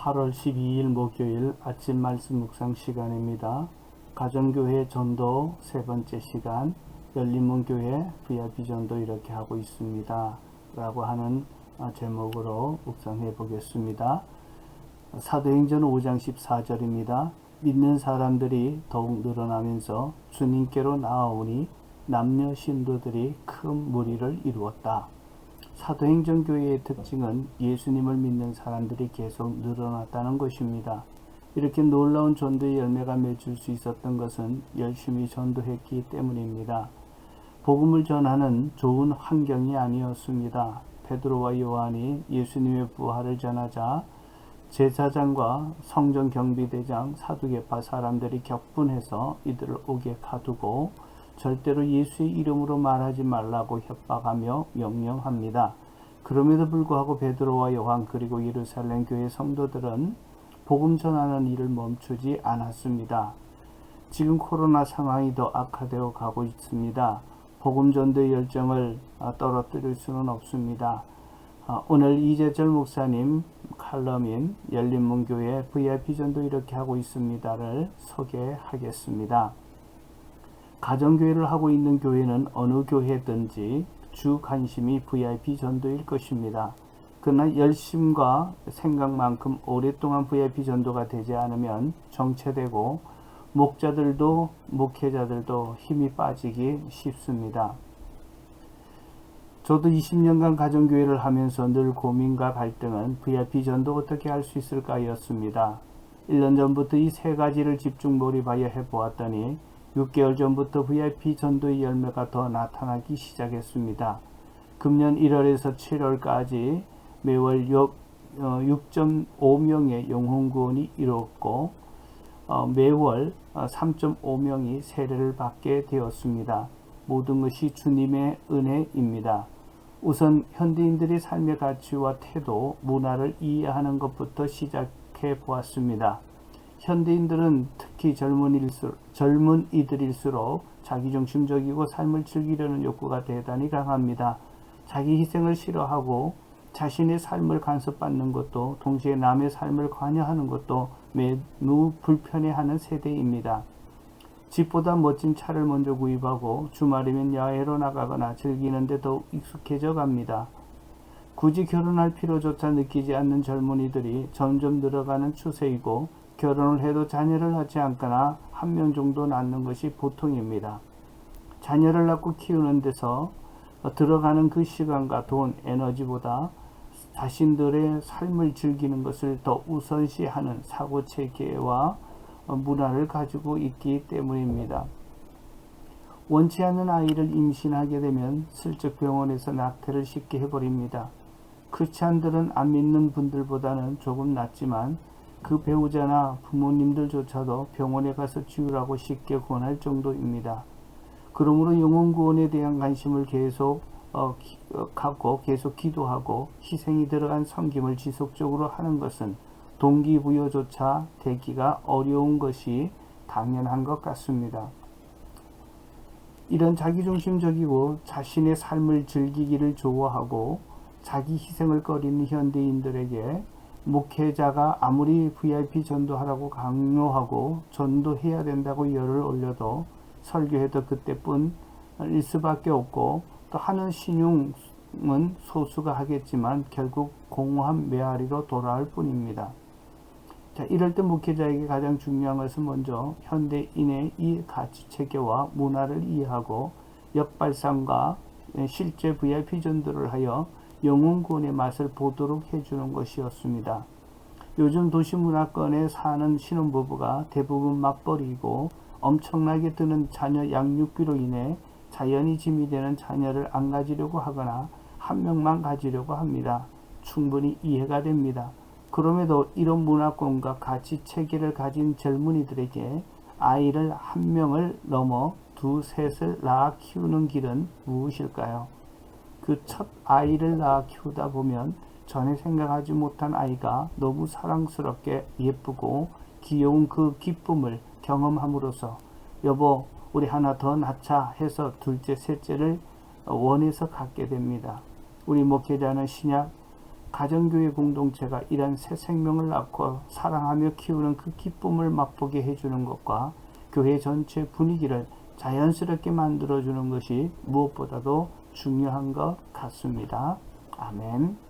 8월 12일 목요일 아침 말씀 묵상 시간입니다. 가정교회 전도 세 번째 시간, 열린문교회 VIP 전도 이렇게 하고 있습니다 라고 하는 제목으로 묵상해 보겠습니다. 사도행전 5장 14절입니다. 믿는 사람들이 더욱 늘어나면서 주님께로 나아오니 남녀 신도들이 큰 무리를 이루었다. 사도행전 교회의 특징은 예수님을 믿는 사람들이 계속 늘어났다는 것입니다. 이렇게 놀라운 전도의 열매가 맺을 수 있었던 것은 열심히 전도했기 때문입니다. 복음을 전하는 좋은 환경이 아니었습니다. 베드로와 요한이 예수님의 부활을 전하자 제사장과 성전 경비대장 사두개파 사람들이 격분해서 이들을 옥에 가두고 절대로 예수의 이름으로 말하지 말라고 협박하며 명령합니다. 그럼에도 불구하고 베드로와 요한 그리고 예루살렘 교회 성도들은 복음 전하는 일을 멈추지 않았습니다. 지금 코로나 상황이 더 악화되어 가고 있습니다. 복음 전도의 열정을 떨어뜨릴 수는 없습니다. 오늘 이재철 목사님 칼럼인 열린문교회 VIP 전도 이렇게 하고 있습니다를 소개하겠습니다. 가정교회를 하고 있는 교회는 어느 교회든지 주 관심이 VIP 전도일 것입니다. 그러나 열심과 생각만큼 오랫동안 VIP 전도가 되지 않으면 정체되고 목회자들도 힘이 빠지기 쉽습니다. 저도 20년간 가정교회를 하면서 늘 고민과 갈등은 VIP 전도 어떻게 할 수 있을까 였습니다. 1년 전부터 이 세 가지를 집중 몰입하여 해보았더니 6개월 전부터 VIP 전도의 열매가 더 나타나기 시작했습니다. 금년 1월에서 7월까지 매월 6.5명의 영혼구원이 이루었고 매월 3.5명이 세례를 받게 되었습니다. 모든 것이 주님의 은혜입니다. 우선 현대인들의 삶의 가치와 태도, 문화를 이해하는 것부터 시작해 보았습니다. 현대인들은 특히 젊은이들일수록 자기중심적이고 삶을 즐기려는 욕구가 대단히 강합니다. 자기 희생을 싫어하고 자신의 삶을 간섭받는 것도 동시에 남의 삶을 관여하는 것도 매우 불편해하는 세대입니다. 집보다 멋진 차를 먼저 구입하고 주말이면 야외로 나가거나 즐기는데 더욱 익숙해져 갑니다. 굳이 결혼할 필요조차 느끼지 않는 젊은이들이 점점 늘어가는 추세이고 결혼을 해도 자녀를 낳지 않거나 한 명 정도 낳는 것이 보통입니다. 자녀를 낳고 키우는 데서 들어가는 그 시간과 돈, 에너지보다 자신들의 삶을 즐기는 것을 더 우선시하는 사고체계와 문화를 가지고 있기 때문입니다. 원치 않는 아이를 임신하게 되면 슬쩍 병원에서 낙태를 쉽게 해버립니다. 크리스찬들은 안 믿는 분들보다는 조금 낫지만 그 배우자나 부모님들조차도 병원에 가서 치유라고 쉽게 권할 정도입니다. 그러므로 영혼 구원에 대한 관심을 계속 갖고 계속 기도하고 희생이 들어간 섬김을 지속적으로 하는 것은 동기부여조차 되기가 어려운 것이 당연한 것 같습니다. 이런 자기중심적이고 자신의 삶을 즐기기를 좋아하고 자기 희생을 꺼리는 현대인들에게 목회자가 아무리 VIP 전도하라고 강요하고 전도해야 된다고 열을 올려도 설교해도 그때뿐일 수밖에 없고 또 하는 신용은 소수가 하겠지만 결국 공허한 메아리로 돌아올 뿐입니다. 자, 이럴 때 목회자에게 가장 중요한 것은 먼저 현대인의 이 가치체계와 문화를 이해하고 역발상과 실제 VIP 전도를 하여 영혼구원의 맛을 보도록 해주는 것이었습니다. 요즘 도시문화권에 사는 신혼부부가 대부분 맞벌이고 엄청나게 드는 자녀 양육비로 인해 자연히 짐이 되는 자녀를 안 가지려고 하거나 한 명만 가지려고 합니다. 충분히 이해가 됩니다. 그럼에도 이런 문화권과 가치 체계를 가진 젊은이들에게 아이를 한 명을 넘어 두셋을 낳아 키우는 길은 무엇일까요? 그 첫 아이를 낳아 키우다 보면 전에 생각하지 못한 아이가 너무 사랑스럽게 예쁘고 귀여운 그 기쁨을 경험함으로써 여보 우리 하나 더 낳자 해서 둘째 셋째를 원해서 갖게 됩니다. 우리 목회자는 신약 가정교회 공동체가 이런 새 생명을 낳고 사랑하며 키우는 그 기쁨을 맛보게 해주는 것과 교회 전체 분위기를 자연스럽게 만들어주는 것이 무엇보다도 중요한 것 같습니다. 아멘.